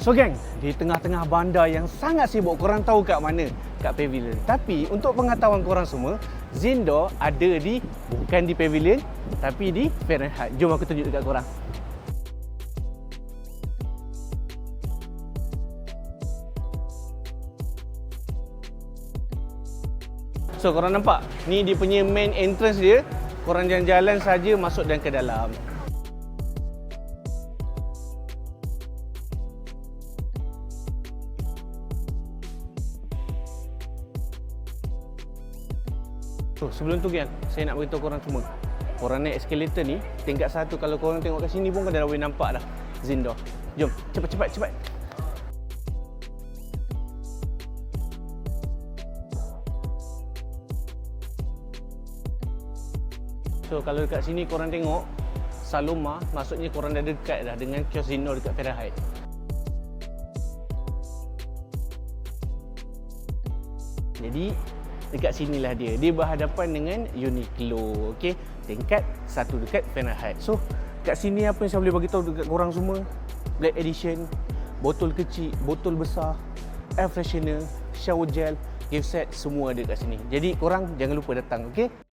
So geng, di tengah-tengah bandar yang sangat sibuk, korang tahu kat mana? Kat Pavilion. Tapi untuk pengetahuan korang semua, Zindor ada bukan di Pavilion, tapi di Fahrenheit. Jom aku tunjuk dekat korang. So korang nampak? Ni dia punya main entrance dia. Korang jalan-jalan saja masuk dan ke dalam. So, sebelum tu geng, saya nak beritahu korang semua. Korang naik escalator ni, tingkat 1, kalau korang tengok kat sini pun dah boleh nampak dah Zindor. Jom, cepat. So, kalau dekat sini korang tengok Saloma, maksudnya korang dah dekat dah dengan kios Zindor dekat Fahrenheit. Jadi, dekat sinilah dia. Dia berhadapan dengan Uniqlo. Okey, tingkat 1 dekat Fahrenheit. So, kat sini apa yang saya boleh bagi tahu dekat korang semua? Black Edition, botol kecil, botol besar, air freshener, shower gel, gift set, semua ada kat sini. Jadi korang jangan lupa datang, okey?